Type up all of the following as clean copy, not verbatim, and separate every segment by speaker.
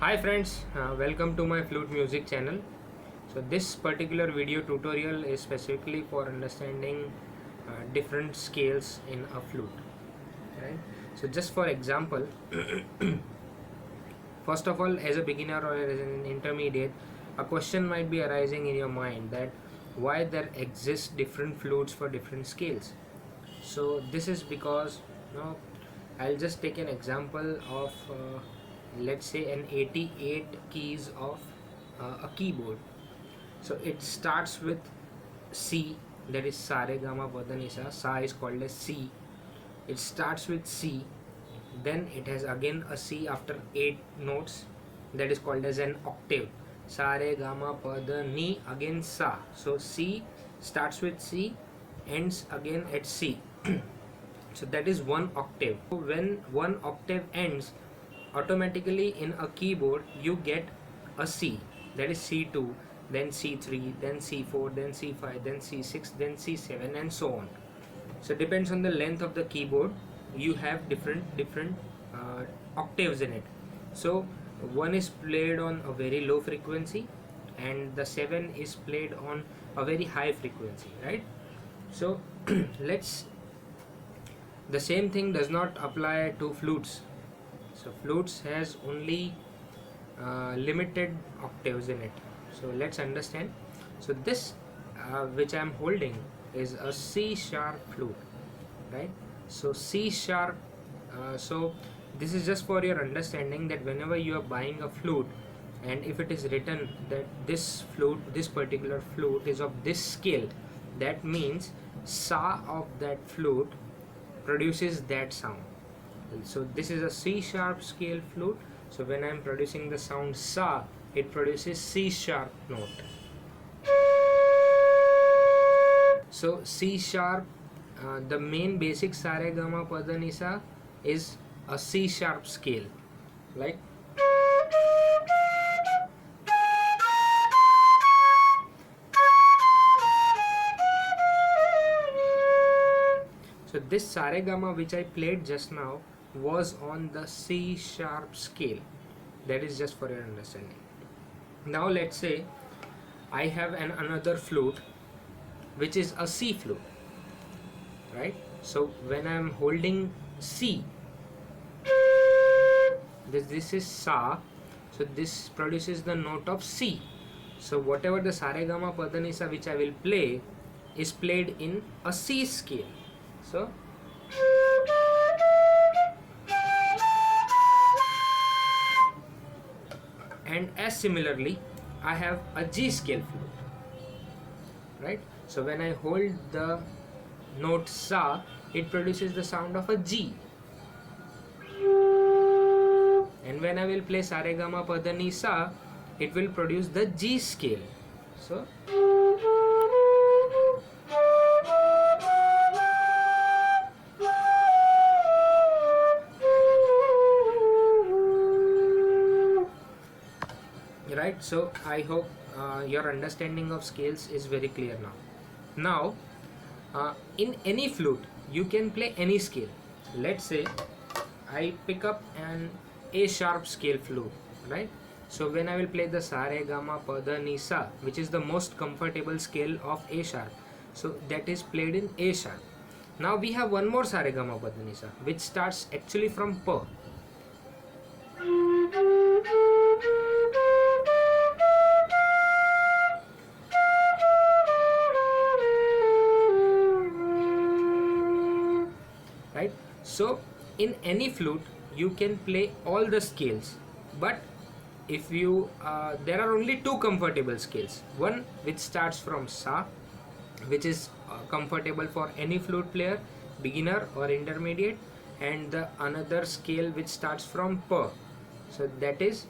Speaker 1: Hi friends, welcome to my flute music channel. So this particular video tutorial is specifically for understanding different scales in a flute, right? So just for example, first of all, as a beginner or as an intermediate, a question might be arising in your mind that why there exist different flutes for different scales. So this is because I'll just take an example of let's say an 88 keys of a keyboard. So it starts with C, that is sa re ga ma pa dha ni sa. Sa is called as C. It starts with C, then it has again a C after 8 notes, that is called as an octave. Sa re ga ma pa dha ni, again sa. So C starts with C, ends again at C. So that is one octave. So when one octave ends, automatically in a keyboard you get a C, that is C2, then C3, then C4, then C5, then C6, then C7, and so on. So depends on the length of the keyboard, you have different octaves in it. So one is played on a very low frequency and the 7 is played on a very high frequency, right? So the same thing does not apply to flutes. So flutes has only limited octaves in it. So let's understand. So this which I am holding is a C sharp flute, right? So C sharp. So this is just for your understanding that whenever you are buying a flute, and if it is written that this particular flute is of this scale, that means sa of that flute produces that sound. So this is a C sharp scale flute. So when I am producing the sound sa, it produces C sharp note. So C sharp, the main basic sa re ga ma pa dha ni sa is a C sharp scale, like so this sa re ga ma which I played just now was on the C sharp scale. That is just for your understanding. Now let's say I have another flute which is a C flute, right? So when I am holding C, this is sa, so this produces the note of C. So whatever the sa re ga ma pa dha ni sa which I will play is played in a C scale. So and as similarly I have a G scale flute, right? So when I hold the note sa, it produces the sound of a G, and when I will play sa re ga ma pa dha ni sa, it will produce the G scale. So right. So I hope your understanding of scales is very clear now. In any flute you can play any scale. Let's say I pick up an A sharp scale flute, right? So when I will play the sa re ga ma pa dha ni sa, which is the most comfortable scale of A sharp, so that is played in A sharp. Now we have one more sa re ga ma pa dha ni sa which starts actually from pa. Right? So in any flute you can play all the scales, but if you there are only two comfortable scales. One which starts from sa, which is comfortable for any flute player, beginner or intermediate, and the another scale which starts from pa. So that is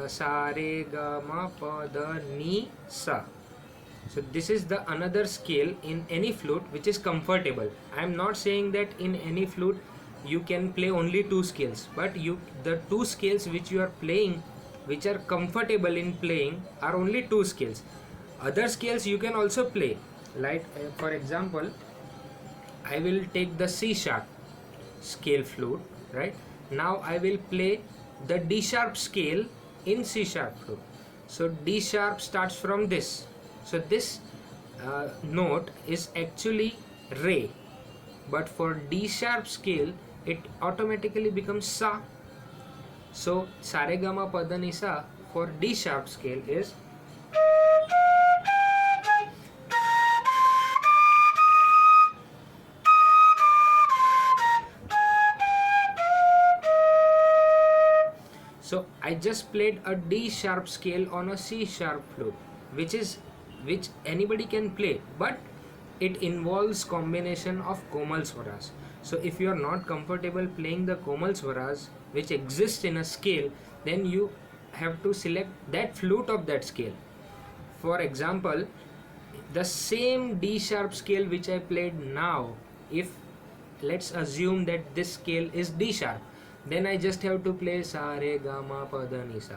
Speaker 1: sa re ga ma pa dha ni sa. So this is the another scale in any flute which is comfortable. I am not saying that in any flute you can play only two scales, but the two scales which you are playing, which are comfortable in playing, are only two scales. Other scales you can also play, like for example I will take the C sharp scale flute, right? Now I will play the D sharp scale in C sharp flute. So D sharp starts from this. So this note is actually re, but for D sharp scale it automatically becomes sa. So sa re ga ma pa dha ni sa for D sharp scale is so I just played a D sharp scale on a C sharp flute, which anybody can play, but it involves combination of komal swaras. So if you are not comfortable playing the komal swaras which exist in a scale, then you have to select that flute of that scale. For example, the same D sharp scale which I played now, if let's assume that this scale is D sharp, then I just have to play sa re ga ma pa dha ni sa.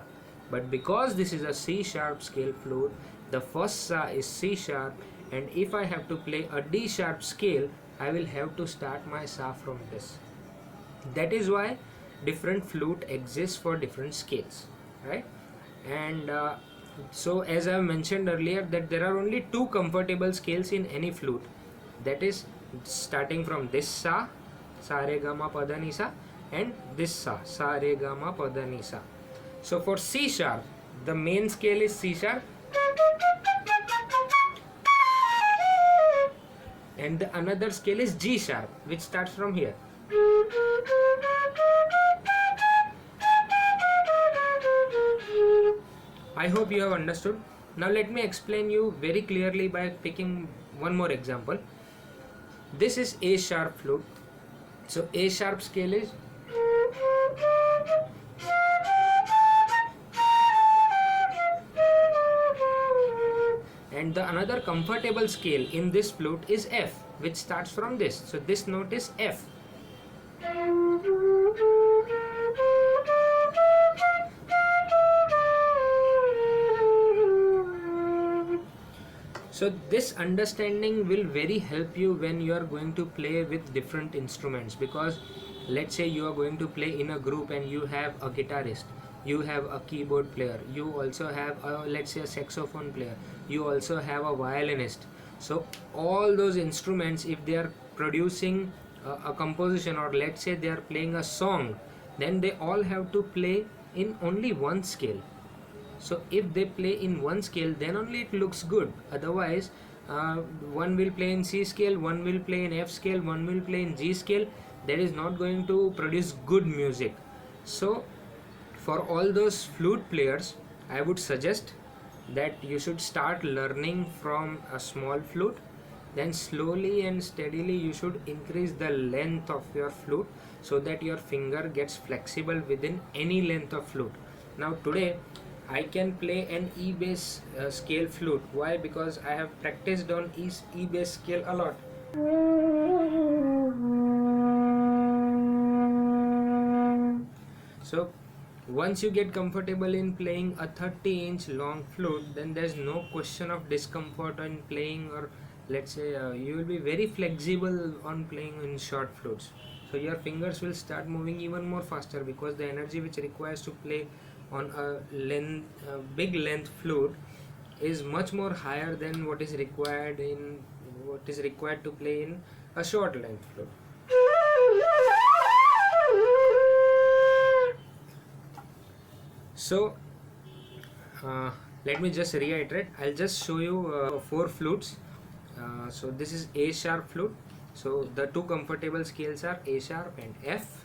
Speaker 1: But because this is a C sharp scale flute, the first sa is C sharp, and if I have to play a D sharp scale, I will have to start my sa from this. That is why different flute exists for different scales, right? And so as I mentioned earlier, that there are only two comfortable scales in any flute, that is starting from this sa, sa re ga ma pa dha ni sa, and this sa, sa re ga ma pa dha ni sa. So for C sharp, the main scale is C sharp, and the another scale is G sharp, which starts from here. I hope you have understood. Now let me explain you very clearly by picking one more example. This is A sharp flute. So A sharp scale is, and the another comfortable scale in this flute is F, which starts from this. So this note is F. So this understanding will very help you when you are going to play with different instruments, because let's say you are going to play in a group and you have a guitarist, you have a keyboard player, you also have a, let's say, a saxophone player, you also have a violinist. So all those instruments, if they are producing a composition, or let's say they are playing a song, then they all have to play in only one scale. So if they play in one scale, then only it looks good. Otherwise one will play in C scale, one will play in F scale, one will play in G scale. That is not going to produce good music. So for all those flute players, I would suggest that you should start learning from a small flute, then slowly and steadily you should increase the length of your flute so that your finger gets flexible within any length of flute. Now today I can play an E bass scale flute. Why? Because I have practiced on E bass scale a lot. So once you get comfortable in playing a 30-inch long flute, then there's no question of discomfort in playing, or let's say you will be very flexible on playing in short flutes. So your fingers will start moving even more faster, because the energy which requires to play on a big length flute is much more higher than what is required to play in a short length flute. So let me just reiterate. I'll just show you 4 flutes. So this is A sharp flute. So the two comfortable scales are A sharp and F.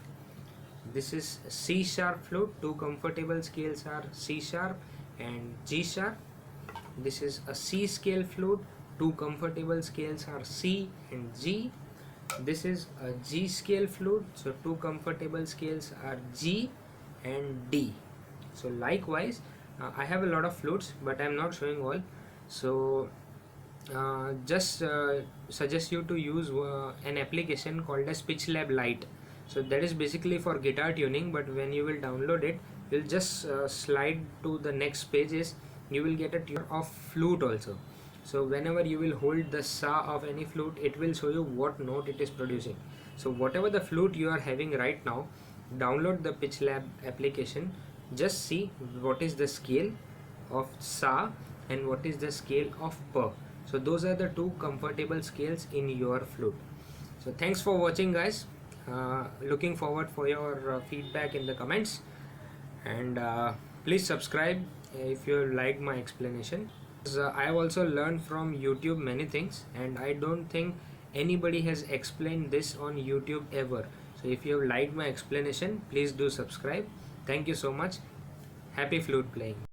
Speaker 1: This is C sharp flute. Two comfortable scales are C sharp and G sharp. This is a C scale flute. Two comfortable scales are C and G. This is a G scale flute. So two comfortable scales are G and D. So likewise, I have a lot of flutes, but I am not showing all. So just suggest you to use an application called as Pitch Lab Lite. So that is basically for guitar tuning, but when you will download it, you'll just slide to the next pages. You will get a tune of flute also. So whenever you will hold the sa of any flute, it will show you what note it is producing. So whatever the flute you are having right now, download the Pitch Lab application, just see what is the scale of sa and what is the scale of pa. So those are the two comfortable scales in your flute. So thanks for watching, guys. Looking forward for your feedback in the comments, and please subscribe if you like my explanation. I have also learned from YouTube many things, and I don't think anybody has explained this on YouTube ever. So if you have liked my explanation, please do subscribe. Thank you so much. Happy flute playing.